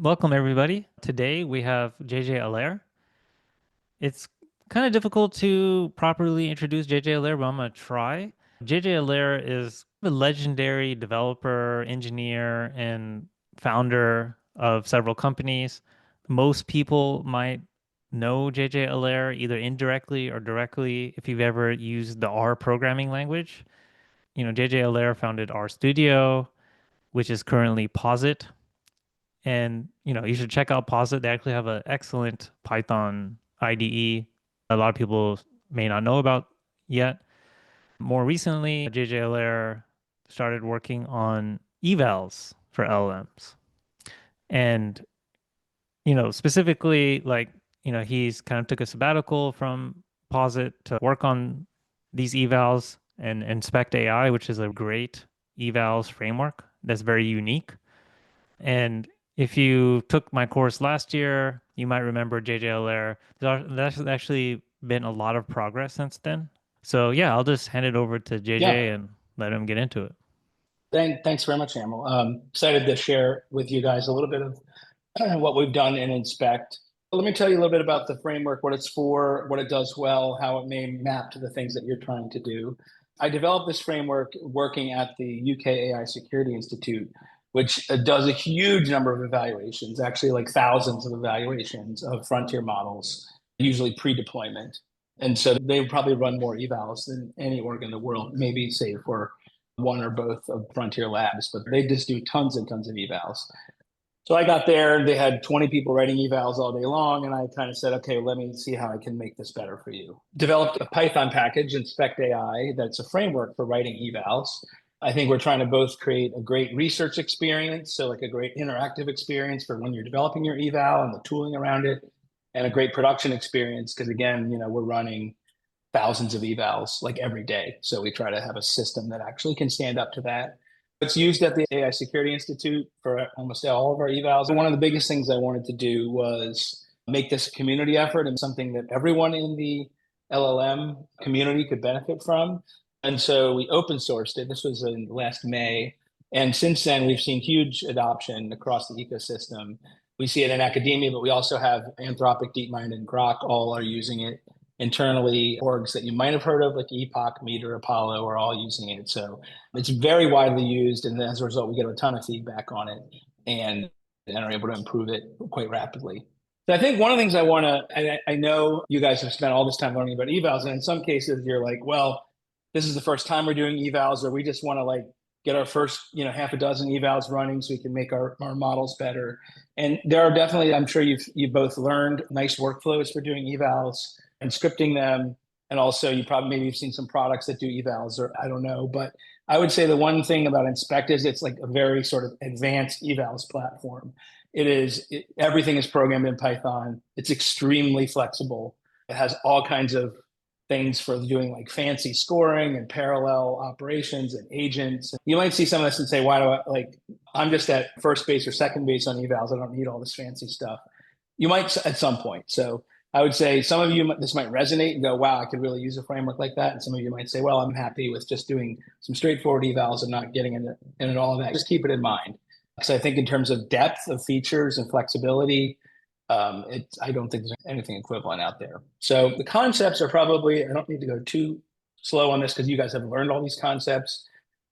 Welcome, everybody. Today we have JJ Allaire. It's kind of difficult to properly introduce JJ Allaire, but I'm going to try. JJ Allaire is a legendary developer, engineer, and founder of several companies. Most people might know JJ Allaire either indirectly or directly if you've ever used the R programming language. JJ Allaire founded RStudio, which is currently Posit. And you should check out Posit. They actually have an excellent Python IDE. A lot of people may not know about yet. More recently, JJ Allaire started working on evals for LLMs. And, specifically, he's kind of took a sabbatical from Posit to work on these evals and Inspect AI, which is a great evals framework that's very unique. And if you took my course last year, you might remember JJ Allaire. There's actually been a lot of progress since then. So yeah, I'll just hand it over to Yeah, JJ and let him get into it. thanks very much, Amal. Excited to share with you guys a little bit of what we've done in Inspect. Let me tell you a little bit about the framework, what it's for, what it does well, how it may map to the things that you're trying to do. I developed this framework working at the UK AI Security Institute, which does a huge number of evaluations, actually like thousands of evaluations of frontier models, usually pre-deployment. And so they probably run more evals than any org in the world, maybe save for one or both of frontier labs, but they just do tons and tons of evals. So I got there, they had 20 people writing evals all day long, and I kind of said, okay, let me see how I can make this better for you. Developed a Python package, Inspect AI, that's a framework for writing evals. I think we're trying to both create a great research experience, so like a great interactive experience for when you're developing your eval and the tooling around it, and a great production experience, because again, we're running thousands of evals like every day. So we try to have a system that actually can stand up to that. It's used at the AI Security Institute for almost all of our evals. And one of the biggest things I wanted to do was make this a community effort and something that everyone in the LLM community could benefit from. And so we open sourced it. This was in last May. And since then, we've seen huge adoption across the ecosystem. We see it in academia, but we also have Anthropic, DeepMind, and Grok all are using it internally. Orgs that you might have heard of, like Epoch, Meter, Apollo, are all using it. So it's very widely used. And as a result, we get a ton of feedback on it and are able to improve it quite rapidly. So I think one of the things I know you guys have spent all this time learning about evals. And in some cases, you're like, well, this is the first time we're doing evals, or we just want to like get our first, half a dozen evals running so we can make our models better. And there are definitely, I'm sure you've both learned nice workflows for doing evals and scripting them. And also you probably maybe you've seen some products that do evals, or I don't know. But I would say the one thing about Inspect is it's like a very sort of advanced evals platform. Everything is programmed in Python. It's extremely flexible. It has all kinds of things for doing like fancy scoring and parallel operations and agents. You might see some of this and say, why do I'm just at first base or second base on evals. I don't need all this fancy stuff. You might at some point. So I would say some of you, this might resonate and go, wow, I could really use a framework like that. And some of you might say, well, I'm happy with just doing some straightforward evals and not getting into all of that. Just keep it in mind. Because I think in terms of depth of features and flexibility, I don't think there's anything equivalent out there. So the concepts are probably, I don't need to go too slow on this because you guys have learned all these concepts.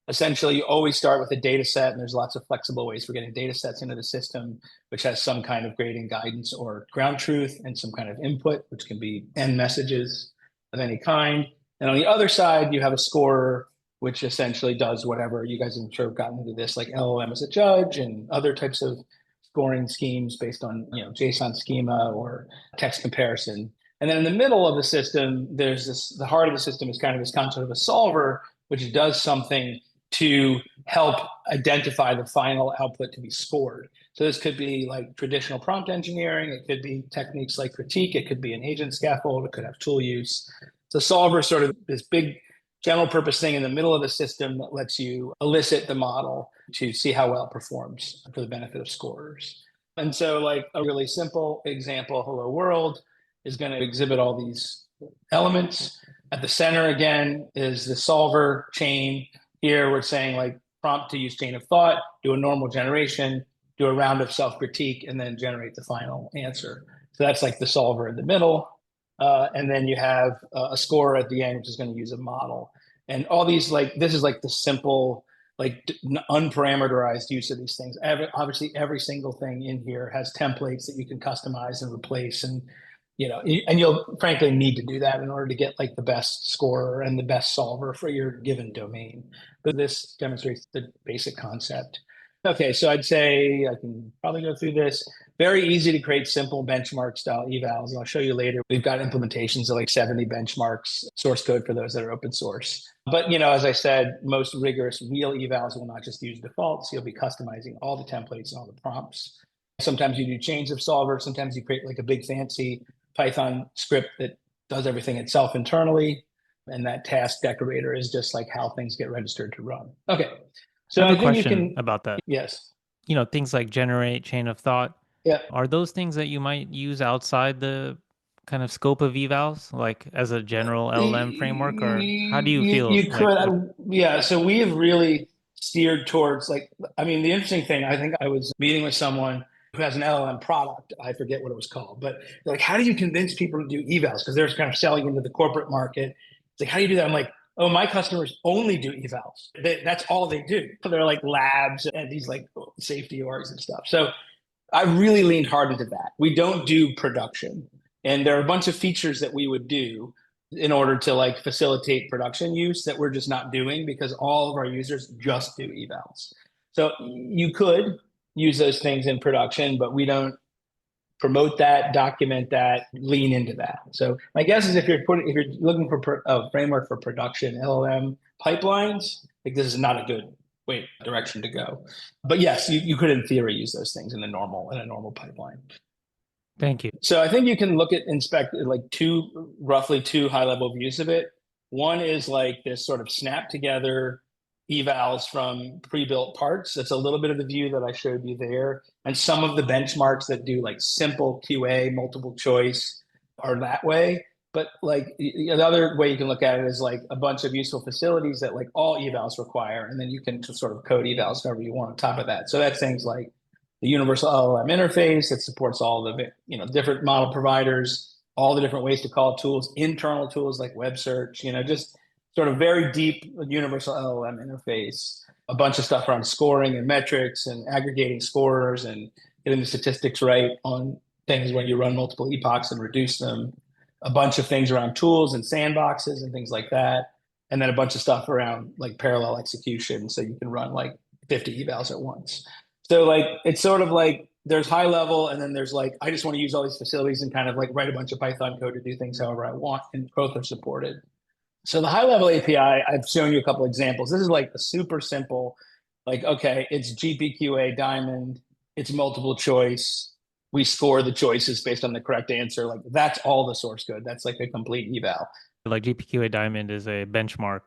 Essentially, you always start with a data set, and there's lots of flexible ways for getting data sets into the system, which has some kind of grading guidance or ground truth and some kind of input, which can be end messages of any kind. And on the other side, you have a scorer, which essentially does whatever. You guys I'm sure have gotten into this, like LLM as a judge and other types of scoring schemes based on JSON schema or text comparison. And then in the middle of the system, the heart of the system is kind of this concept of a solver, which does something to help identify the final output to be scored. So this could be like traditional prompt engineering. It could be techniques like critique. It could be an agent scaffold. It could have tool use. So solver is sort of this big general purpose thing in the middle of the system that lets you elicit the model to see how well it performs for the benefit of scorers. And so like a really simple example, hello world, is going to exhibit all these elements. At the center, again, is the solver chain. Here we're saying like prompt to use chain of thought, do a normal generation. do a round of self-critique, and then generate the final answer. So that's like the solver in the middle. And then you have a scorer at the end, which is going to use a model. And all these, like, this is like the simple, like unparameterized use of these things. Obviously, every single thing in here has templates that you can customize and replace. And, and you'll frankly need to do that in order to get like the best scorer and the best solver for your given domain. But this demonstrates the basic concept. Okay, so I'd say I can probably go through this. Very easy to create simple benchmark style evals. And I'll show you later. We've got implementations of like 70 benchmarks, source code for those that are open source. But, as I said, most rigorous real evals will not just use defaults. You'll be customizing all the templates and all the prompts. Sometimes you do chains of solvers. Sometimes you create like a big fancy Python script that does everything itself internally. And that task decorator is just like how things get registered to run. Okay. So I have I a think you question can, about that. yes. Things like generate, chain of thought. Yeah. Are those things that you might use outside the kind of scope of evals, like as a general LLM framework, or how do you feel You like could, with yeah. So we have really steered towards like, I mean, the interesting thing, I think I was meeting with someone who has an LLM product. I forget what it was called, but they're like, how do you convince people to do evals? Because they're kind of selling into the corporate market. It's like, how do you do that? I'm like, oh, my customers only do evals. That's all they do. So they're like labs and these like safety orgs and stuff. So I really leaned hard into that. We don't do production. And there are a bunch of features that we would do in order to like facilitate production use that we're just not doing because all of our users just do evals. So you could use those things in production, but we don't promote that, document that, lean into that. So my guess is if you're looking for a framework for production LLM pipelines, like this is not a good direction to go. But yes, you could in theory use those things in a normal pipeline. Thank you. So I think you can inspect like roughly two high level views of it. One is like this sort of snap together evals from pre-built parts. That's a little bit of the view that I showed you there. And some of the benchmarks that do like simple QA, multiple choice are that way. But like the other way you can look at it is like a bunch of useful facilities that like all evals require. And then you can just sort of code evals however you want on top of that. So that's things like the universal LLM interface that supports all the different model providers, all the different ways to call tools, internal tools like web search, just sort of very deep universal LLM interface, a bunch of stuff around scoring and metrics and aggregating scorers and getting the statistics right on things when you run multiple epochs and reduce them, a bunch of things around tools and sandboxes and things like that. And then a bunch of stuff around like parallel execution. So you can run like 50 evals at once. So like, it's sort of like there's high level and then there's like, I just want to use all these facilities and kind of like write a bunch of Python code to do things however I want, and both are supported. So the high level API, I've shown you a couple examples. This is like a super simple, like, okay, it's GPQA diamond, it's multiple choice. We score the choices based on the correct answer. Like that's all the source code. That's like a complete eval. Like GPQA Diamond is a benchmark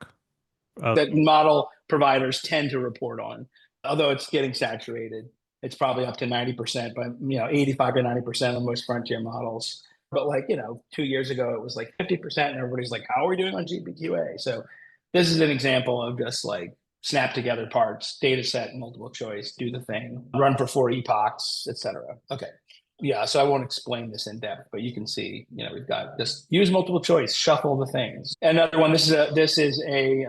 that model providers tend to report on, although it's getting saturated. It's probably up to 90%, but 85 to 90% of most frontier models. But like, 2 years ago, it was like 50%, and everybody's like, how are we doing on GPQA? So this is an example of just like snap together parts, data set, multiple choice, do the thing, run for 4 epochs, etc. Okay. Yeah, so I won't explain this in depth, but you can see, we've got just use multiple choice, shuffle the things. Another one, this is a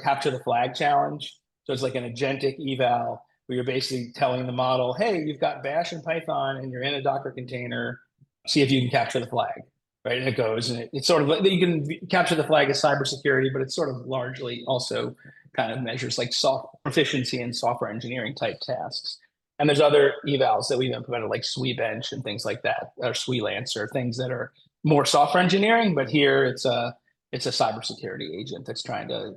capture the flag challenge. So it's like an agentic eval where you're basically telling the model, hey, you've got Bash and Python and you're in a Docker container. See if you can capture the flag, right? And it goes, and it's sort of, you can capture the flag as cybersecurity, but it's sort of largely also kind of measures like proficiency in software engineering type tasks. And there's other evals that we've implemented like SWE-bench and things like that, or SWE-lancer, things that are more software engineering, but here it's a cybersecurity agent that's trying to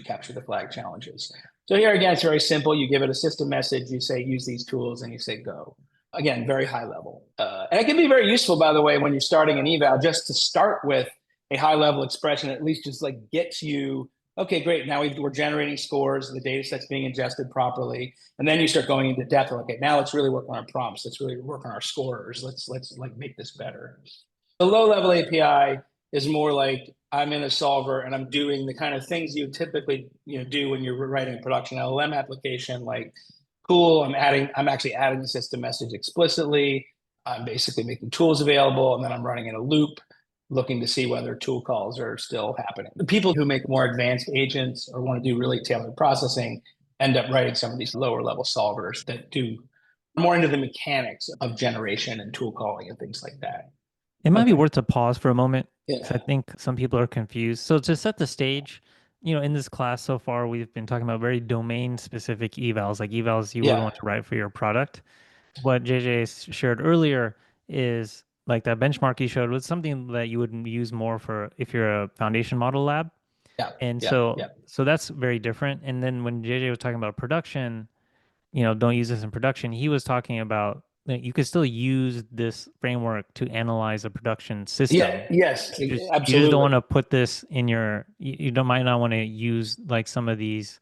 capture the flag challenges. So here again, it's very simple. You give it a system message, you say use these tools, and you say go. Again, very high level. And it can be very useful, by the way, when you're starting an eval, just to start with a high level expression, at least just like gets you, okay, great. Now we're generating scores, the data set's being ingested properly. And then you start going into depth. Okay, now let's really work on our prompts. Let's really work on our scorers. Let's like make this better. The low level API is more like I'm in a solver and I'm doing the kind of things you typically do when you're writing a production LLM application, like cool. I'm actually adding the system message explicitly. I'm basically making tools available, and then I'm running in a loop, looking to see whether tool calls are still happening. The people who make more advanced agents or want to do really tailored processing end up writing some of these lower level solvers that do more into the mechanics of generation and tool calling and things like that. It might be Okay. worth to pause for a moment because I Yeah. think some people are confused. So to set the stage, in this class so far, we've been talking about very domain specific evals, like evals you would Yeah. want to write for your product. What JJ shared earlier is like that benchmark he showed was something that you would use more for if you're a foundation model lab. Yeah. And Yeah. so Yeah. so that's very different. And then when JJ was talking about production, don't use this in production. He was talking about that you could still use this framework to analyze a production Yeah. system. Yes. You just don't want Absolutely. to put this in you don't might not want to use like some of these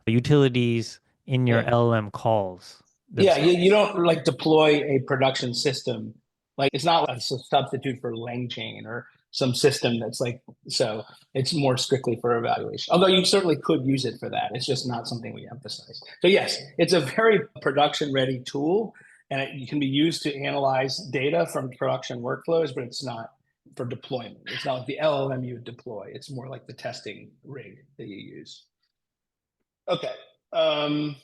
utilities in your Yeah. LLM calls Yeah, you themselves. don't like deploy a production system. Like it's not like a substitute for LangChain or some system that's like, so it's more strictly for evaluation. Although you certainly could use it for that. It's just not something we emphasize. So yes, it's a very production ready tool and it can be used to analyze data from production workflows, but it's not for deployment. It's not like the LLM you would deploy. It's more like the testing rig that you use. Okay. Um,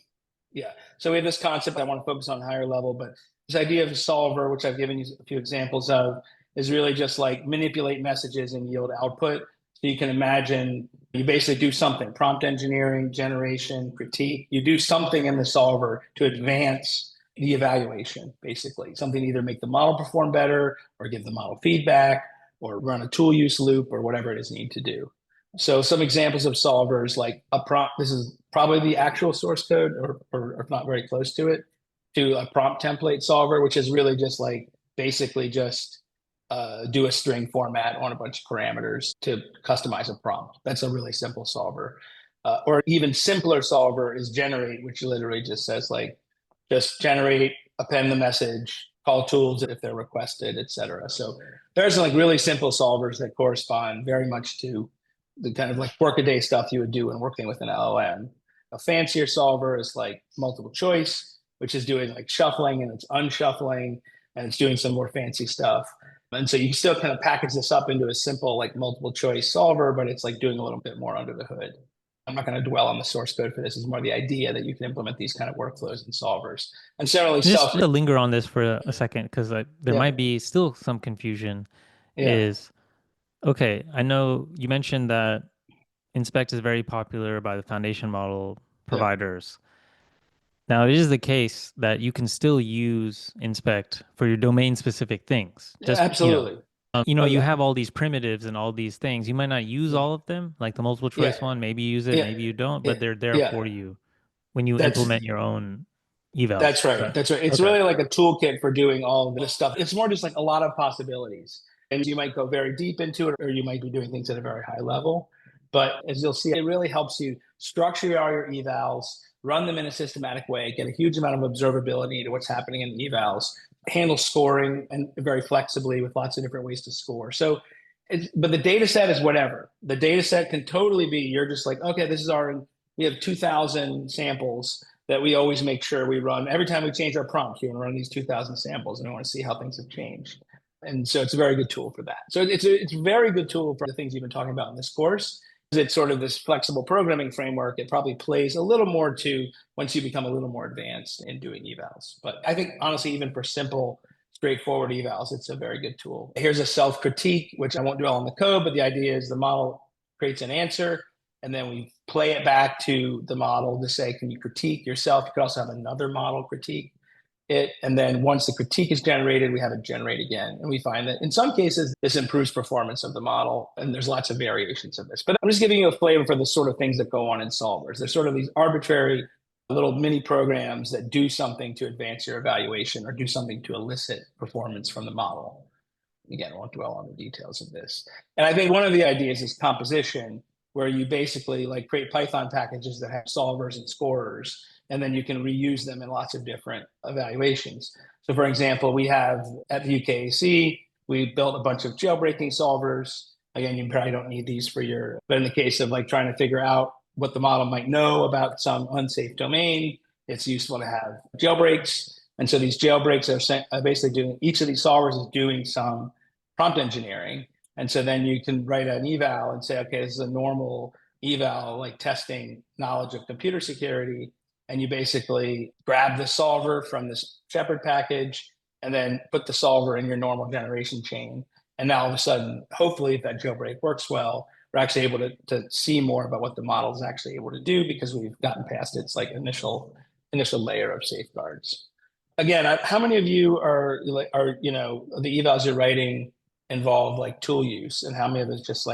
yeah. So we have this concept I want to focus on higher level, but this idea of a solver, which I've given you a few examples of, is really just like manipulate messages and yield output. So you can imagine you basically do something, prompt engineering, generation, critique. You do something in the solver to advance the evaluation, basically. Something to either make the model perform better or give the model feedback or run a tool use loop or whatever it is you need to do. So some examples of solvers like a prompt, this is probably the actual source code or if not very close to it, to a prompt template solver, which is really just like basically just do a string format on a bunch of parameters to customize a prompt. That's a really simple solver. Or even simpler solver is generate, which literally just says like, just generate, append the message, call tools if they're requested, etc. So there's like really simple solvers that correspond very much to the kind of like workaday stuff you would do when working with an LLM. A fancier solver is like multiple choice, which is doing like shuffling and it's unshuffling and it's doing some more fancy stuff. And so you can still kind of package this up into a simple like multiple choice solver, but it's like doing a little bit more under the hood. I'm not going to dwell on the source code for this. It's more the idea that you can implement these kind of workflows and solvers. And certainly Just self. to linger on this for a second, because there Yeah. might be still some confusion, Yeah. is okay, I know you mentioned that Inspect is very popular by the foundation model Yeah. providers. Now, it is the case that you can still use Inspect for your domain specific things. Yeah, Just, absolutely. Oh, you yeah. have all these primitives and all these things. You might not use Yeah. all of them, like the multiple Yeah. choice one. Maybe you use it, Yeah. maybe you don't, but Yeah. they're there Yeah. for you when you That's implement your own evals. That's right. That's right. It's Okay. really like a toolkit for doing all of this stuff. It's more just like a lot of possibilities. And you might go very deep into it, or you might be doing things at a very high level. But as you'll see, it really helps you structure all your evals, run them in a systematic way, get a huge amount of observability to what's happening in the evals, handle scoring and very flexibly with lots of different ways to score. So, but the data set is whatever. The data set can totally be, you're just like, okay, we have 2,000 samples that we always make sure we run. Every time we change our prompt, you want to run these 2,000 samples and we want to see how things have changed. And so it's a very good tool for that. So it's a very good tool for the things you've been talking about in this course. It's sort of this flexible programming framework. It probably plays a little more to once you become a little more advanced in doing evals. But I think honestly, even for simple, straightforward evals, it's a very good tool. Here's a self critique, which I won't dwell on the code, but the idea is the model creates an answer and then we play it back to the model to say, can you critique yourself? You could also have another model critique it. And then once the critique is generated, we have it generate again. And we find that in some cases, this improves performance of the model. And there's lots of variations of this. But I'm just giving you a flavor for the sort of things that go on in solvers. There's sort of these arbitrary little mini programs that do something to advance your evaluation or do something to elicit performance from the model. Again, I won't dwell on the details of this. And I think one of the ideas is composition, where you basically like create Python packages that have solvers and scorers, and then you can reuse them in lots of different evaluations. So for example, we have at the UKAC, we built a bunch of jailbreaking solvers. Again, you probably don't need these for but in the case of like trying to figure out what the model might know about some unsafe domain, it's useful to have jailbreaks. And so these jailbreaks are basically doing, each of these solvers is doing some prompt engineering. And so then you can write an eval and say, okay, this is a normal eval, like testing knowledge of computer security. And you basically grab the solver from this Shepherd package and then put the solver in your normal generation chain. And now all of a sudden, hopefully, if that jailbreak works well, we're actually able to see more about what the model is actually able to do because we've gotten past its like initial layer of safeguards. Again, how many of you are the evals you're writing involve like tool use, and how many of it's just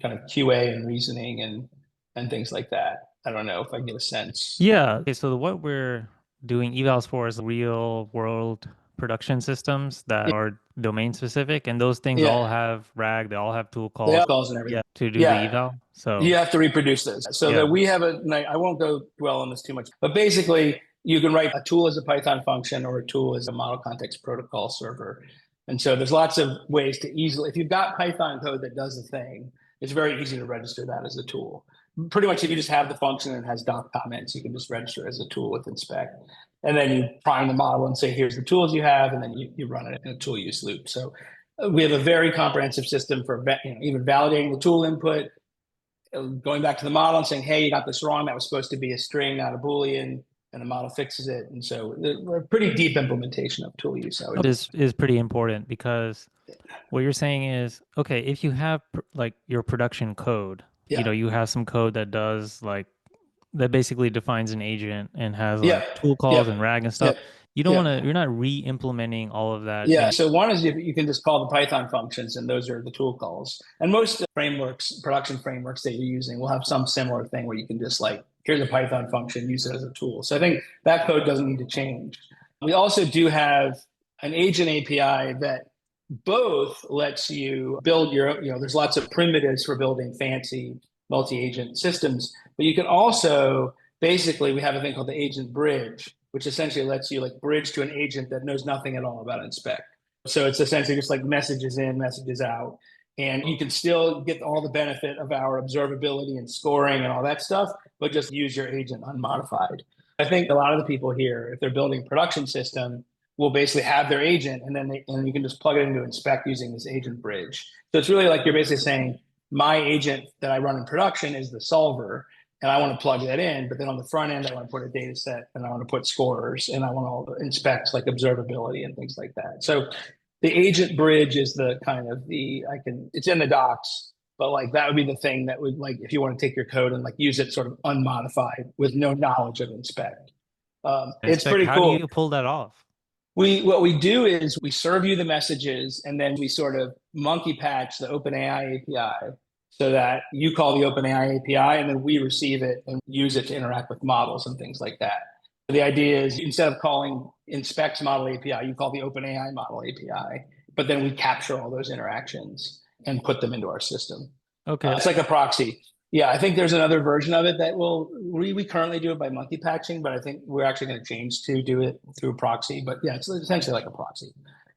kind of QA and reasoning and things like that? I don't know if I can get a sense. Yeah. Okay. So what we're doing evals for is real world production systems that are domain specific, and those things all Yeah, have RAG, they all have tool they calls, have calls and yeah, everything. to do the Yeah, eval. you So have to reproduce those. So that yeah. we have I won't go dwell on this too much, but basically you can write a tool as a Python function or a tool as a model context protocol server. And so there's lots of ways to easily, if you've got Python code that does the thing, it's very easy to register that as a tool. Pretty much if you just have the function and it has doc comments, you can just register as a tool with inspect. And then you prime the model and say, here's the tools you have, and then you run it in a tool use loop. So we have a very comprehensive system for even validating the tool input, going back to the model and saying, hey, you got this wrong. That was supposed to be a string, not a Boolean, and the model fixes it. And so we're a pretty deep implementation of tool use. Is pretty important because what you're saying is, okay, if you have like your production code, Yeah, you have some code that does like that basically defines an agent and has yeah, like tool calls yeah, and RAG and yeah, stuff. You don't yeah. want to, you're not re-implementing all of that Yeah. in. So one is you can just call the Python functions, and those are the tool calls. And most frameworks, production frameworks that you're using, will have some similar thing where you can just like, here's a Python function, use it as a tool. So I think that code doesn't need to change. We also do have an agent API that both lets you build there's lots of primitives for building fancy multi-agent systems, but you can also basically, we have a thing called the agent bridge, which essentially lets you like bridge to an agent that knows nothing at all about inspect. So it's essentially just like messages in, messages out. And you can still get all the benefit of our observability and scoring and all that stuff, but just use your agent unmodified. I think a lot of the people here, if they're building a production system, will basically have their agent, and then you can just plug it into inspect using this agent bridge. So it's really like you're basically saying, my agent that I run in production is the solver, and I want to plug that in. But then on the front end, I want to put a data set, and I want to put scores, and I want to inspect like observability and things like that. So the agent bridge is the kind of it's in the docs, but like that would be the thing that would, like, if you want to take your code and like use it sort of unmodified with no knowledge of inspect. It's Inspect, pretty how do cool. you pull that off? What we do is we serve you the messages, and then we sort of monkey patch the OpenAI API so that you call the OpenAI API, and then we receive it and use it to interact with models and things like that. The idea is, instead of calling inspects model API, you call the OpenAI model API, but then we capture all those interactions and put them into our system. Okay. It's like a proxy. Yeah, I think there's another version of it that we currently do it by monkey patching, but I think we're actually going to change to do it through proxy. But yeah, it's essentially like a proxy.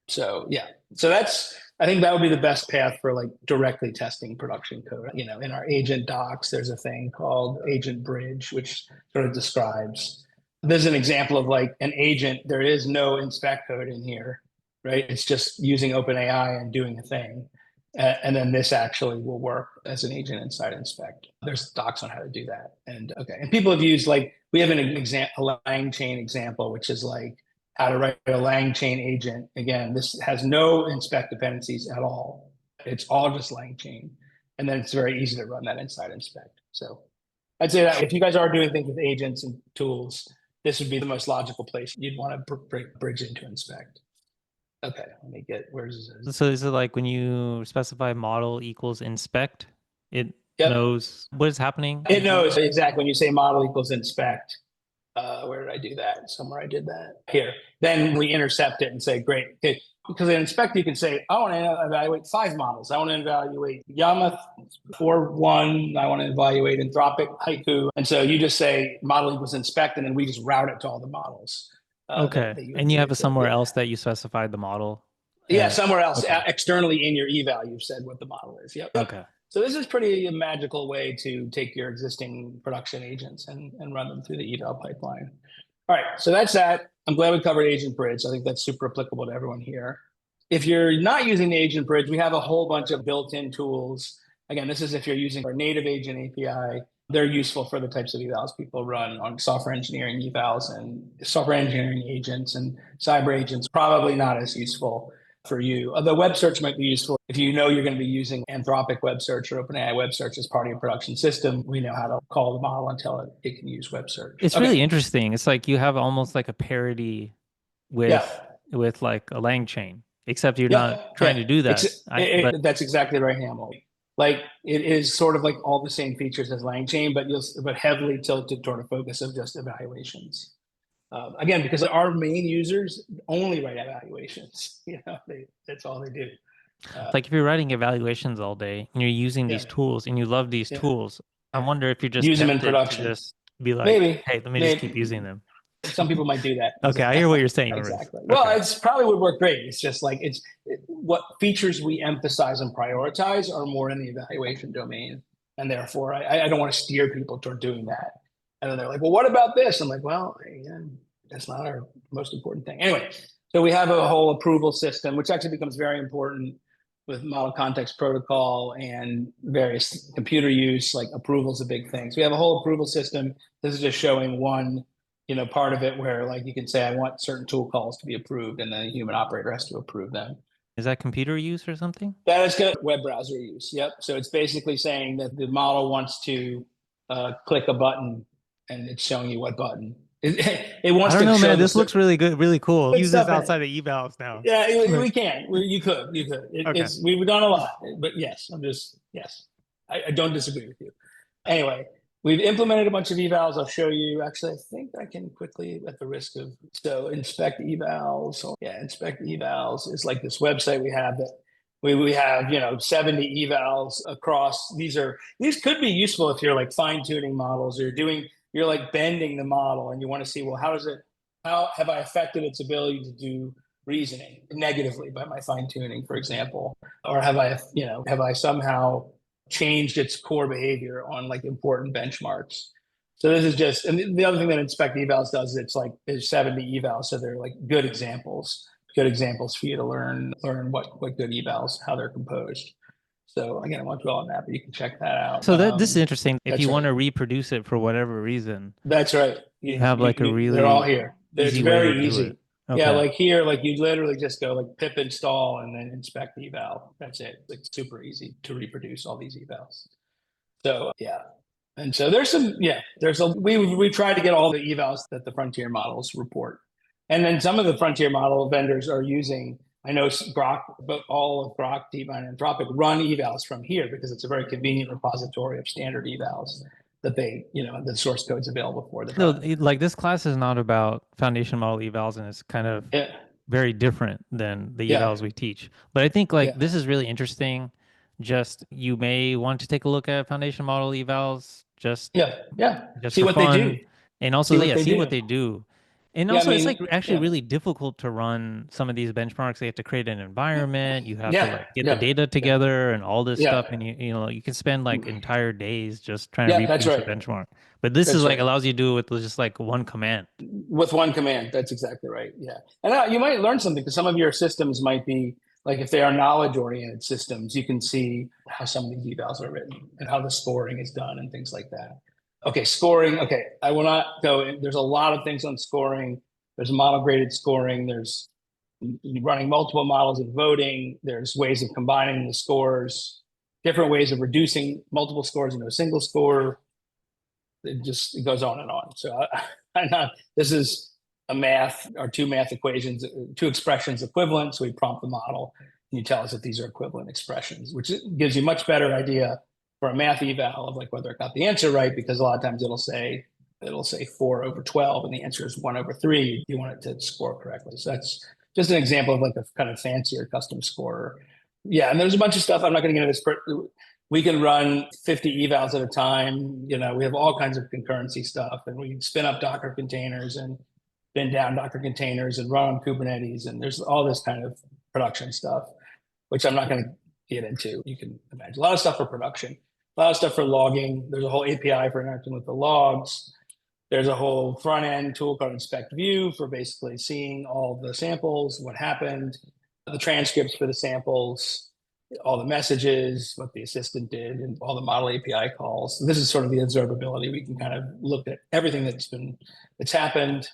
So yeah, so I think that would be the best path for like directly testing production code. In our agent docs, there's a thing called Agent Bridge, which sort of describes. There's an example of like an agent. There is no inspect code in here, right? It's just using OpenAI and doing a thing. And then this actually will work as an agent inside inspect. There's docs on how to do that. And people have used, like, we have a LangChain example, which is like how to write a LangChain agent. Again, this has no inspect dependencies at all. It's all just LangChain. And then it's very easy to run that inside inspect. So I'd say that if you guys are doing things with agents and tools, this would be the most logical place you'd want to bridge into inspect. Okay, let me get, where's this? So is it like when you specify model equals inspect, it Yep. knows what is happening? It knows exactly when you say model equals inspect. Where did I do that? Somewhere I did that. Here. Then we intercept it and say, great. Okay. Because in inspect, you can say, I want to evaluate 5 models. I want to evaluate Yamath 4.1. I want to evaluate Anthropic Haiku. And so you just say model equals inspect, and then we just route it to all the models. Okay. And you have somewhere else that you specified the model? Yeah, somewhere else. Okay. Externally in your eval, you've said what the model is. Yep. Okay. So this is pretty a magical way to take your existing production agents and run them through the eval pipeline. All right, so that's that. I'm glad we covered Agent Bridge. I think that's super applicable to everyone here. If you're not using the Agent Bridge, we have a whole bunch of built-in tools. Again, this is if you're using our native agent API. They're useful for the types of evals people run on software engineering evals and software engineering agents and cyber agents. Probably not as useful for you. The web search might be useful if you know you're going to be using Anthropic web search or OpenAI web search as part of your production system. We know how to call the model and tell it can use web search. It's Okay. really interesting. It's like you have almost like a parody Yeah. with like a lang chain, except you're Yeah. not trying to do that. But That's exactly right, Hamill. Like it is sort of like all the same features as LangChain, but heavily tilted toward a focus of just evaluations. Again, because our main users only write evaluations. That's all they do. like if you're writing evaluations all day and you're using Yeah, these tools and you love these yeah, tools, I yeah. wonder if you're just Use them in tempted to production. just be like, Maybe, hey, let me just keep maybe using them. some people might do that. Okay, I hear what you're saying. Exactly. Okay. Well, it's probably would work great. It's just like what features we emphasize and prioritize are more in the evaluation domain, and therefore I don't want to steer people toward doing that. And then they're like, "Well, what about this?" I'm like, "Well, yeah, that's not our most important thing." Anyway, so we have a whole approval system, which actually becomes very important with model context protocol and various computer use. Like approval is a big thing. So we have a whole approval system. This is just showing one part of it where like you can say, I want certain tool calls to be approved, and then a human operator has to approve them. Is that computer use or something? That is good. Web browser use. Yep. So it's basically saying that the model wants to click a button, and it's showing you what button. It wants I don't to know, show man. This looks really good, really cool. Use this stuff outside of evals now. Yeah, we can. You could. Okay. We've done a lot, but yes, yes. I don't disagree with you. Anyway, we've implemented a bunch of evals. I'll show you. Actually, I think I can quickly, at the risk of, so inspect evals. So yeah, inspect evals is like this website we have that we have 70 evals across. These could be useful if you're like fine tuning models or you're like bending the model and you want to see, well, how have I affected its ability to do reasoning negatively by my fine tuning, for example, or have I somehow changed its core behavior on like important benchmarks. So this is just, and the other thing that inspect evals does is it's like there's 70 evals, so they're like good examples for you to learn what good evals, how they're composed. So again, I won't dwell on that, but you can check that out. So this is interesting. If you want right. to reproduce it for whatever reason, That's right. you have like a really they're all here. It's easy way to very do easy. it. Okay. Yeah, like here, like you literally just go like pip install and then inspect the eval. That's it. Like super easy to reproduce all these evals. So yeah. And so we try to get all the evals that the frontier models report. And then some of the frontier model vendors are using, I know Grok, but all of Grok, DeepMind, and Anthropic run evals from here because it's a very convenient repository of standard evals that the source code's available for. So like this class is not about foundation model evals, and it's kind of very different than the evals we teach. But I think like this is really interesting. Just you may want to take a look at foundation model evals, just see what fun. they do, and also see what they do. And also, it's like actually really difficult to run some of these benchmarks. You have to create an environment. You have to like get the data together and all this stuff. And you can spend like entire days just trying to reproduce a benchmark. But this is like allows you to do it with just like one command. With one command, that's exactly right. Yeah, and you might learn something because some of your systems might be like if they are knowledge-oriented systems, you can see how some of these evals are written and how the scoring is done and things like that. Okay, scoring. Okay, I will not go in. There's a lot of things on scoring. There's model graded scoring. There's running multiple models and voting. There's ways of combining the scores, different ways of reducing multiple scores into a single score. It goes on and on. So this is a math or two math equations, two expressions equivalent. So we prompt the model and you tell us if these are equivalent expressions, which gives you a much better idea for a math eval of like whether it got the answer right, because a lot of times it'll say 4/12 and the answer is 1/3. You want it to score correctly. So that's just an example of like a kind of fancier custom scorer. Yeah, and there's a bunch of stuff. I'm not going to get into this. We can run 50 evals at a time. We have all kinds of concurrency stuff, and we spin up Docker containers and spin down Docker containers and run on Kubernetes. And there's all this kind of production stuff, which I'm not going to get into. You can imagine a lot of stuff for production. A lot of stuff for logging. There's a whole API for interacting with the logs. There's a whole front end tool called Inspect View for basically seeing all the samples, what happened, the transcripts for the samples, all the messages, what the assistant did, and all the model API calls. So this is sort of the observability. We can kind of look at everything that's happened.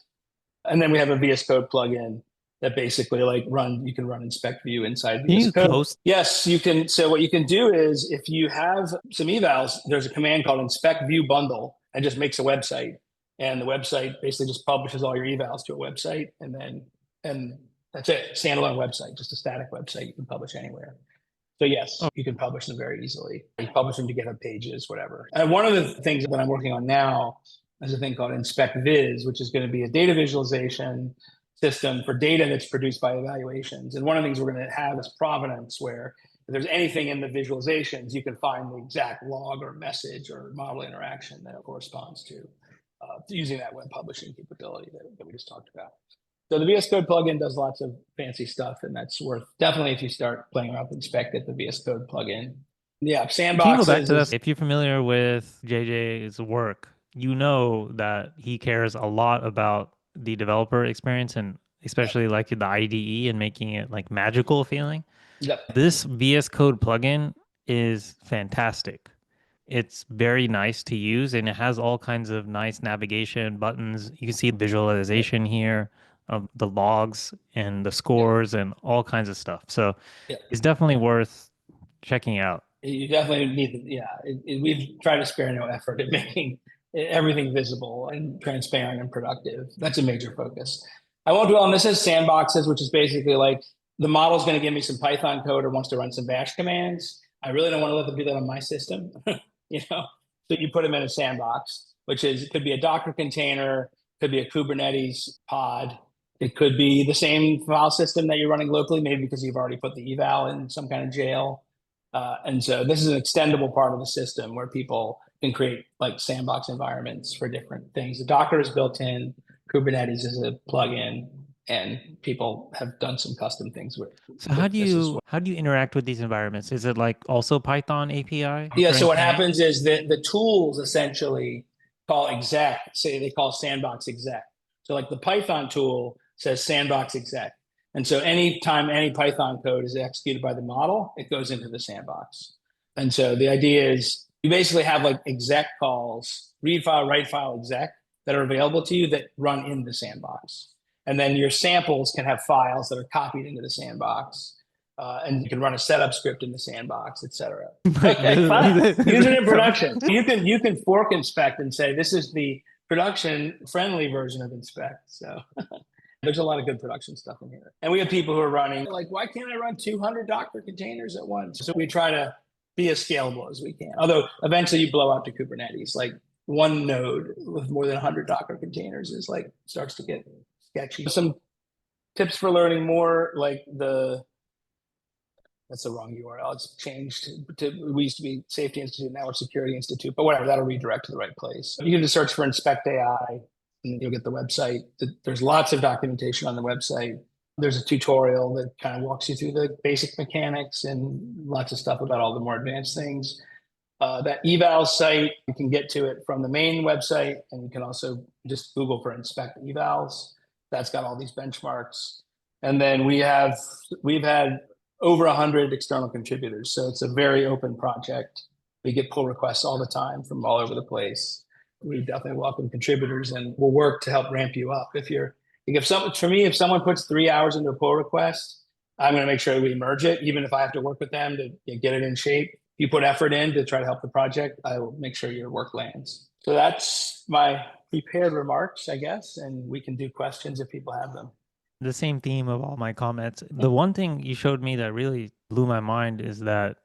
And then we have a VS Code plugin that basically you can run Inspect View inside Can VS you Code. post? Yes, you can. So what you can do is if you have some evals, there's a command called Inspect View Bundle and just makes a website. And the website basically just publishes all your evals to a website, and that's it. Standalone website, just a static website you can publish anywhere. So yes, Oh, you can publish them very easily. You publish them to GitHub pages, whatever. And one of the things that I'm working on now is a thing called Inspect Viz, which is going to be a data visualization system for data that's produced by evaluations. And one of the things we're going to have is provenance, where if there's anything in the visualizations, you can find the exact log or message or model interaction that it corresponds to using that web publishing capability that we just talked about. So the VS Code plugin does lots of fancy stuff, and that's worth definitely if you start playing around with Inspect it, the VS Code plugin. Yeah, can you go back to sandboxes that? If you're familiar with JJ's work, you know that he cares a lot about the developer experience and yep, especially like the IDE and making it like magical feeling. yep, This VS Code plugin is fantastic. It's very nice to use and it has all kinds of nice navigation buttons. You can see yep, visualization here of the logs and the yep, scores and all kinds of stuff. So yep. it's definitely worth checking out. You definitely need to, yeah. We've tried to spare no effort at making everything visible and transparent and productive. That's a major focus. I won't dwell on this as sandboxes, which is basically like the model's going to give me some Python code or wants to run some bash commands. I really don't want to let them do that on my system, you know. So you put them in a sandbox, which is it could be a Docker container, could be a Kubernetes pod, it could be the same file system that you're running locally, maybe because you've already put the eval in some kind of jail. And so this is an extendable part of the system where people can create like sandbox environments for different things. The Docker is built in, Kubernetes is a plugin, and people have done some custom things So with this as well. how do you interact with these environments? Is it like also Python API Yeah, or so what anything else? happens is that the tools essentially call exec, say they call sandbox exec. So like the Python tool says sandbox exec. And so anytime any Python code is executed by the model, it goes into the sandbox. And so the idea is you basically have like exec calls, read file, write file exec that are available to you that run in the sandbox. And then your samples can have files that are copied into the sandbox. And you can run a setup script in the sandbox, et cetera. Okay, fine. Use it in production. You can fork inspect and say this is the production friendly version of inspect. So there's a lot of good production stuff in here. And we have people who are running like, why can't I run 200 Docker containers at once? So we try to be as scalable as we can. Although eventually you blow out to Kubernetes. Like one node with more than 100 Docker containers is like starts to get sketchy. Some tips for learning more, like that's the wrong URL. It's changed we used to be Safety Institute, now it's Security Institute, but whatever, that'll redirect to the right place. You can just search for Inspect AI and you'll get the website. There's lots of documentation on the website. There's a tutorial that kind of walks you through the basic mechanics and lots of stuff about all the more advanced things. That eval site, you can get to it from the main website, and you can also just Google for Inspect Evals. That's got all these benchmarks. And then we've had over 100 external contributors. So it's a very open project. We get pull requests all the time from all over the place. We definitely welcome contributors and we'll work to help ramp you up. If someone puts 3 hours into a pull request, I'm going to make sure we merge it, even if I have to work with them to get it in shape. If you put effort in to try to help the project, I will make sure your work lands. So that's my prepared remarks, I guess, and we can do questions if people have them. The same theme of all my comments. The one thing you showed me that really blew my mind is that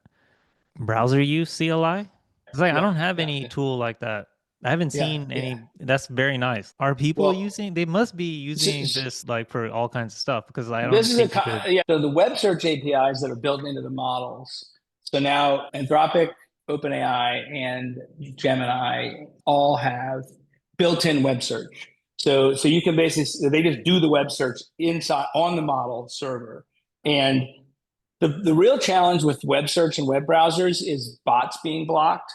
browser use CLI. It's like I Yeah, don't have yeah, any tool like that. I haven't yeah, seen yeah. any. That's very nice. Are people Well, using? They must be using this like for all kinds of stuff because I this don't is think you could. yeah. So the web search APIs that are built into the models. So now Anthropic, OpenAI, and Gemini all have built-in web search. So you can basically they just do the web search inside on the model server. And the real challenge with web search and web browsers is bots being blocked.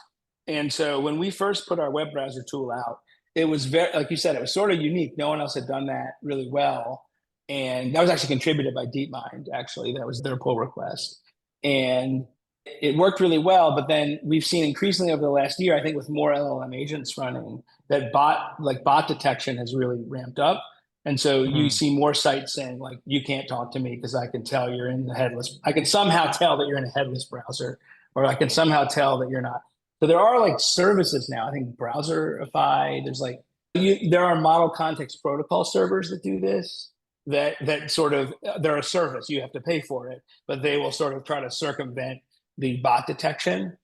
And so when we first put our web browser tool out, it was very, like you said, it was sort of unique. No one else had done that really well. And that was actually contributed by DeepMind, actually. That was their pull request. And it worked really well. But then we've seen increasingly over the last year, I think with more LLM agents running, that bot detection has really ramped up. And so you see more sites saying, like, you can't talk to me because I can tell you're in the headless. I can somehow tell that you're in a headless browser, or I can somehow tell that you're not. So there are like services now. I think Browserify. There's like there are model context protocol servers that do this. That sort of they're a service. You have to pay for it, but they will sort of try to circumvent the bot detection.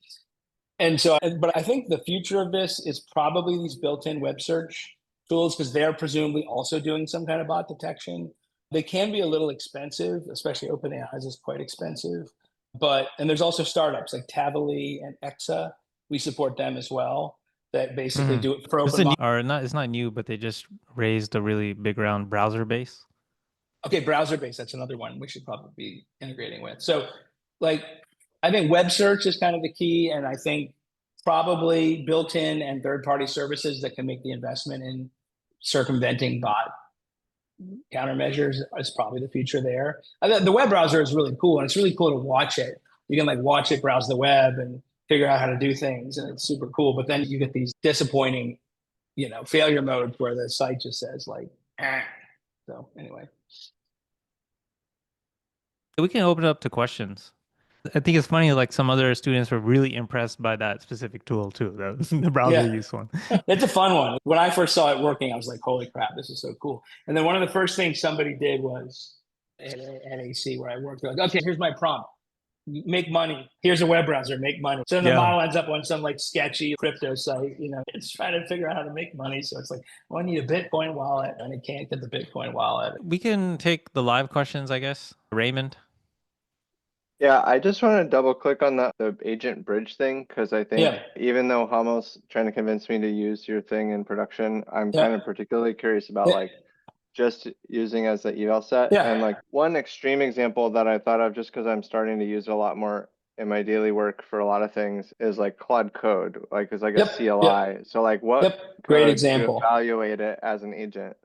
And so, but I think the future of this is probably these built-in web search tools because they're presumably also doing some kind of bot detection. They can be a little expensive, especially OpenAI's is quite expensive. And there's also startups like Tavily and Exa. We support them as well that basically do it for This is open. or not, it's not new, but they just raised a really big round browser base. Okay, browser based, that's another one we should probably be integrating with. So like, I think web search is kind of the key. And I think probably built-in and third-party services that can make the investment in circumventing bot countermeasures is probably the future there. The web browser is really cool, and it's really cool to watch it. You can like watch it browse the web and figure out how to do things, and it's super cool. But then you get these disappointing, failure modes where the site just says like, eh. So anyway. We can open it up to questions. I think it's funny, like some other students were really impressed by that specific tool too, the browser Yeah, use one. it's a fun one. When I first saw it working, I was like, holy crap, this is so cool. And then one of the first things somebody did was at NAC where I worked, they're like, okay, here's my prompt. Make money. Here's a web browser, make money. So then the model ends up on some like sketchy crypto site, it's trying to figure out how to make money. So it's like, oh, I need a Bitcoin wallet, and it can't get the Bitcoin wallet. We can take the live questions, I guess. Raymond. Yeah, I just want to double click on the agent bridge thing because I think even though Hamel's trying to convince me to use your thing in production, I'm kind of particularly curious about like just using as the eval set. And like one extreme example that I thought of just because I'm starting to use it a lot more in my daily work for a lot of things is like Claude Code, like it's like a CLI. So like what great example to evaluate it as an agent?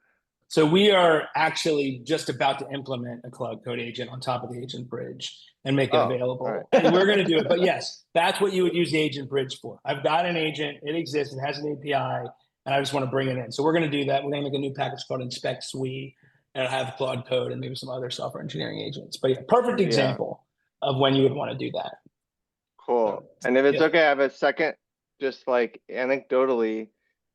So we are actually just about to implement a Claude Code agent on top of the agent bridge and make it available. Right. We're going to do it. But yes, that's what you would use the agent bridge for. I've got an agent. It exists. It has an API. And I just want to bring it in. So we're going to do that. We're going to make a new package called Inspect Suite and have Claude Code and maybe some other software engineering agents. But yeah, perfect example of when you would want to do that. Cool. So, and if it's okay, I have a second, just like anecdotally,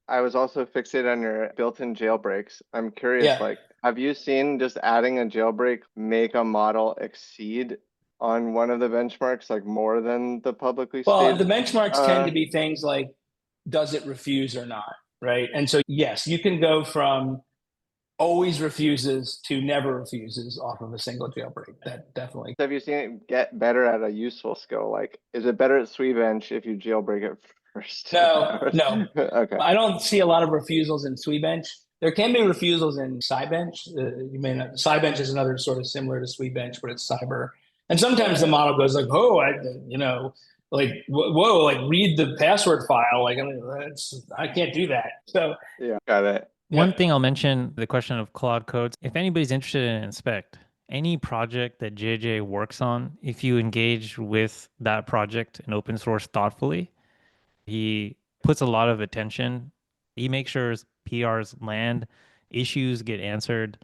I was also fixated on your built-in jailbreaks. I'm curious, like, have you seen just adding a jailbreak make a model exceed on one of the benchmarks, like more than the publicly stated? Well, the benchmarks tend to be things like, does it refuse or not, right? And so, yes, you can go from always refuses to never refuses off of a single jailbreak. That definitely. Have you seen it get better at a useful skill? Like, is it better at Sweetbench if you jailbreak it first? No. Okay. I don't see a lot of refusals in Sweetbench. There can be refusals in SciBench. You may not. SciBench is another sort of similar to Sweetbench, but it's cyber. And sometimes the model goes like, "Oh, like whoa, like read the password file." Like, I can't do that. So yeah, got it. One thing I'll mention, the question of Claude codes. If anybody's interested in Inspect, any project that JJ works on, if you engage with that project and open source thoughtfully, he puts a lot of attention. He makes sure PRs land, issues get answered.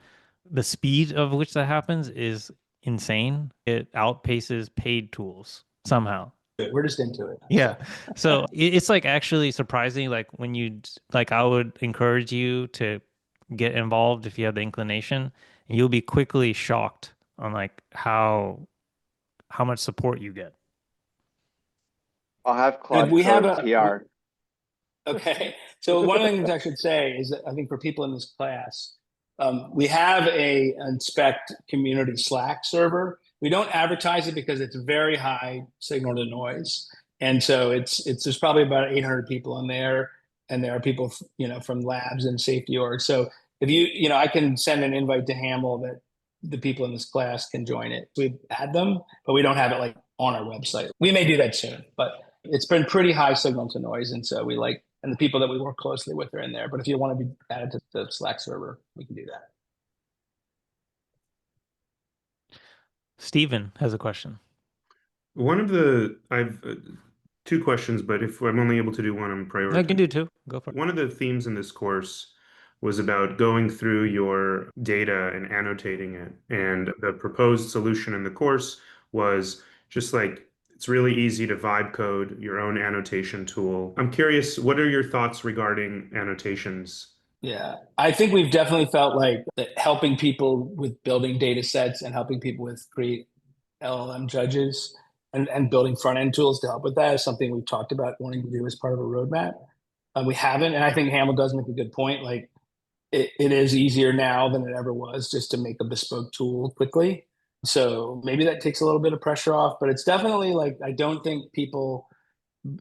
The speed of which that happens is insane. It outpaces paid tools somehow. We're just into it. Yeah. So it's like actually surprising. Like when I would encourage you to get involved if you have the inclination, and you'll be quickly shocked on like how much support you get. I'll have Claude Code PR. Okay. So one of the things I should say is that I think for people in this class, we have a Inspect community Slack server. We don't advertise it because it's very high signal to noise. And so there's probably about 800 people in there, and there are people, from labs and safety orgs. So if I can send an invite to Hamel that the people in this class can join it. We add them, but we don't have it like on our website. We may do that soon, but it's been pretty high signal to noise. And so we like and the people that we work closely with are in there. But if you want to be added to the Slack server, we can do that. Steven has a question. I've two questions, but if I'm only able to do one, I'm prioritizing. I can do two. Go for it. One of the themes in this course was about going through your data and annotating it. And the proposed solution in the course was just like, it's really easy to vibe code your own annotation tool. I'm curious, what are your thoughts regarding annotations? Yeah, I think we've definitely felt like that helping people with building data sets and helping people with create LLM judges and building front end tools to help with that is something we've talked about wanting to do as part of a roadmap. We haven't, and I think Hamel does make a good point. Like it is easier now than it ever was just to make a bespoke tool quickly. So maybe that takes a little bit of pressure off, but it's definitely like, I don't think people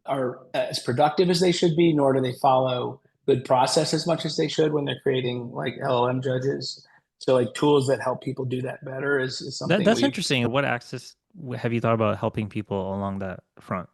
are as productive as they should be, nor do they follow good process as much as they should when they're creating like LLM judges. So like tools that help people do that better is something that's interesting. What access have you thought about helping people along that front?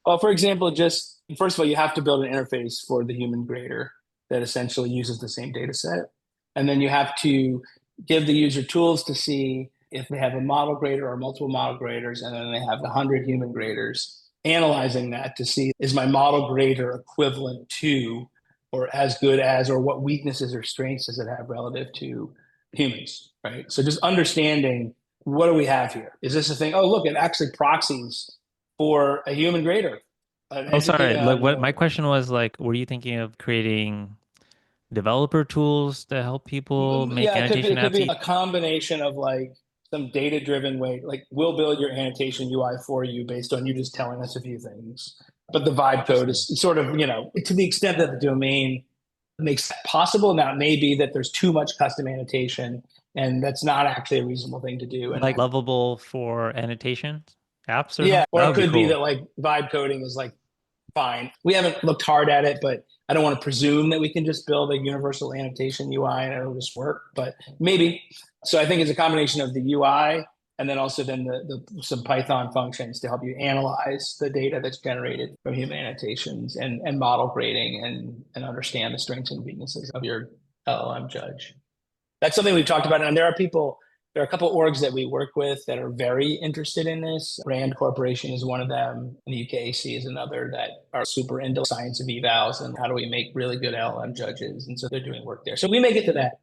Well, for example, just first of all, you have to build an interface for the human grader that essentially uses the same data set. And then you have to give the user tools to see if they have a model grader or multiple model graders, and then they have 100 human graders, analyzing that to see, is my model grader equivalent to or as good as, or what weaknesses or strengths does it have relative to humans, right? So just understanding, what do we have here? Is this a thing? Oh, look, it actually proxies for a human grader. Oh, sorry. Like what my question was, like, were you thinking of creating developer tools to help people make annotation? It could be a combination of like some data-driven way, like we'll build your annotation UI for you based on you just telling us a few things. But the vibe code is sort of, to the extent that the domain makes that possible. Now, it may be that there's too much custom annotation, and that's not actually a reasonable thing to do. And like lovable for annotation apps or yeah, something? or it could be that like vibe coding is like fine. We haven't looked hard at it, but I don't want to presume that we can just build a universal annotation UI and it'll just work, but maybe. So I think it's a combination of the UI and then also then some Python functions to help you analyze the data that's generated from human annotations and model grading and understand the strengths and weaknesses of your LLM judge. That's something we've talked about. And there are a couple of orgs that we work with that are very interested in this. Rand Corporation is one of them, and the UKAC is another, that are super into science of evals and how do we make really good LLM judges. And so they're doing work there. So we may get to that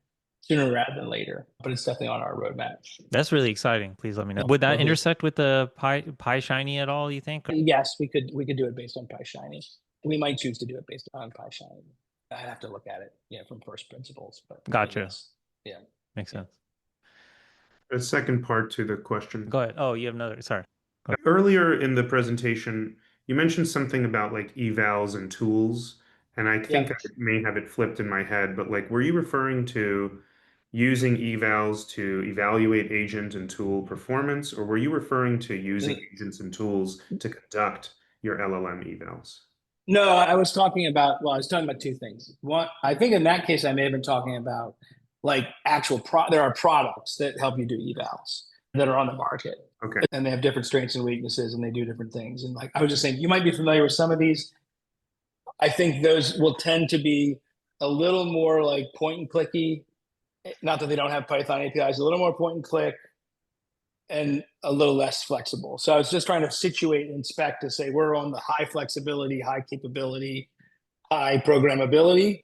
sooner rather than later, but it's definitely on our roadmap. That's really exciting. Please let me know. Would that intersect with the PyShiny at all, you think? Yes, we could do it based on PyShiny. We might choose to do it based on PyShiny. I'd have to look at it, from first principles. But gotcha. Yes. Yeah. Makes sense. A second part to the question. Go ahead. Oh, you have another. Sorry. Earlier in the presentation, you mentioned something about like evals and tools, and I think I may have it flipped in my head, but like, were you referring to using evals to evaluate agent and tool performance, or were you referring to using agents and tools to conduct your LLM evals? No, I was talking about two things. One, I think in that case, I may have been talking about like there are products that help you do evals that are on the market. Okay. And they have different strengths and weaknesses and they do different things. And like, I was just saying, you might be familiar with some of these. I think those will tend to be a little more like point and clicky. Not that they don't have Python APIs, a little more point and click and a little less flexible. So I was just trying to situate and inspect to say we're on the high flexibility, high capability, high programmability,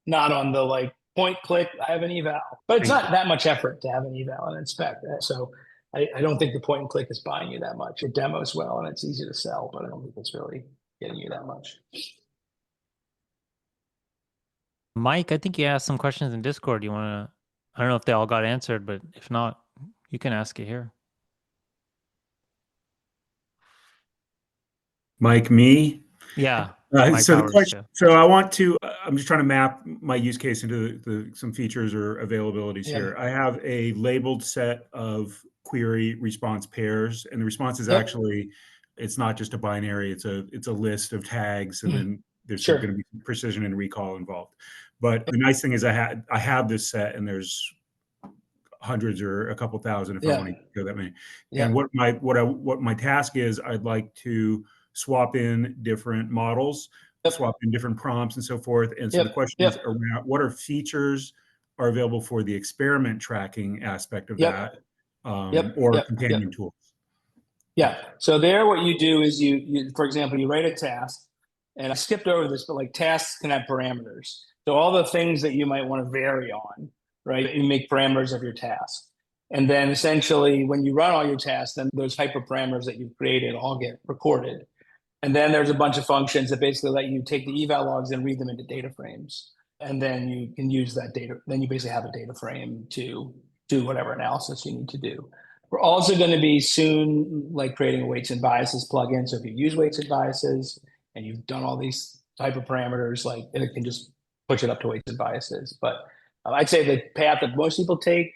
not on the like point click, I have an eval. But it's not that much effort to have an eval and inspect. So I don't think the point and click is buying you that much. It demos well and it's easy to sell, but I don't think it's really getting you that much. Mike, I think you asked some questions in Discord. You want to, I don't know if they all got answered, but if not, you can ask it here. Mike, me? Yeah. So the question, so I want to, I'm just trying to map my use case into some features or availabilities here. I have a labeled set of query response pairs, and the response is actually, it's not just a binary, it's a list of tags, and then there's going to be precision and recall involved. But the nice thing is I have this set, and there's hundreds or a couple thousand if I want to go that many. And what my task is, I'd like to swap in different models swap in different prompts and so forth. And so the question is around what are features are available for the experiment tracking aspect of that, or companion tools? Yeah. So there, what you do is you, for example, you write a task, and I skipped over this, but like tasks can have parameters. So all the things that you might want to vary on, right? You make parameters of your task. And then essentially when you run all your tasks, then those hyperparameters that you've created all get recorded. And then there's a bunch of functions that basically let you take the eval logs and read them into data frames. And then you can use that data. Then you basically have a data frame to do whatever analysis you need to do. We're also going to be soon like creating a weights and biases plugin. So if you use weights and biases and you've done all these hyperparameters, like it can just push it up to weights and biases. But I'd say the path that most people take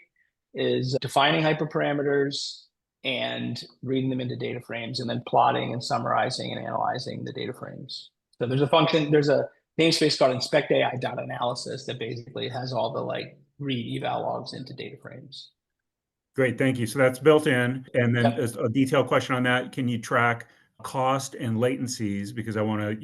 is defining hyperparameters and reading them into data frames, and then plotting and summarizing and analyzing the data frames. So there's a function, there's a namespace called inspectAI.analysis that basically has all the like read eval logs into data frames. Great, thank you. So that's built in. And then a detailed question on that. Can you track cost and latencies? Because I want to,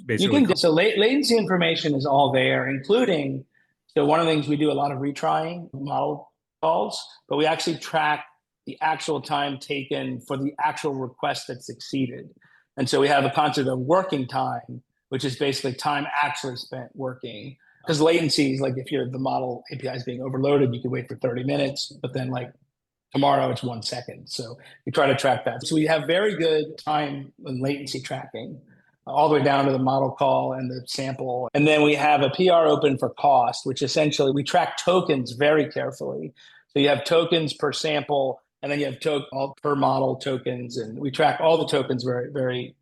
basically. You can, so latency information is all there, including, so one of the things we do a lot of retrying model calls, but we actually track the actual time taken for the actual request that succeeded. And so we have a concept of working time, which is basically time actually spent working. Because latency is like if the model API is being overloaded, you can wait for 30 minutes, but then like tomorrow it's 1 second. So we try to track that. So we have very good time and latency tracking all the way down to the model call and the sample. And then we have a PR open for cost, which essentially we track tokens very carefully. So you have tokens per sample, and then you have all per model tokens, and we track all the tokens very, very.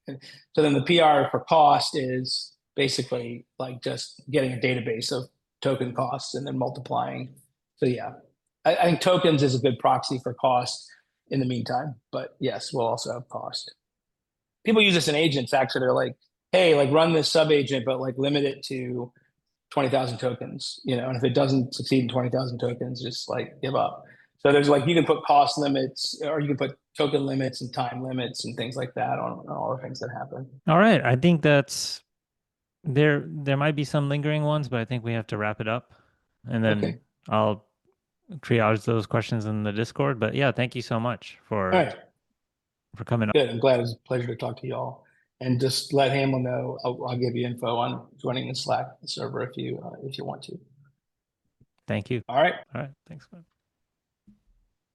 So then the PR for cost is basically like just getting a database of token costs and then multiplying. So yeah, I think tokens is a good proxy for cost in the meantime, but yes, we'll also have cost. People use this in agents, actually. They're like, hey, like run this sub agent, but like limit it to 20,000 tokens, and if it doesn't succeed in 20,000 tokens, just like give up. So there's like, you can put cost limits, or you can put token limits and time limits and things like that on all the things that happen. All right. I think that's there might be some lingering ones, but I think we have to wrap it up, and then I'll triage those questions in the Discord. But yeah, thank you so much for coming up. Good. I'm glad. It was a pleasure to talk to you all. And just let Hamel know. I'll give you info on joining the Slack server if you want to. Thank you. All right. All right. Thanks, man.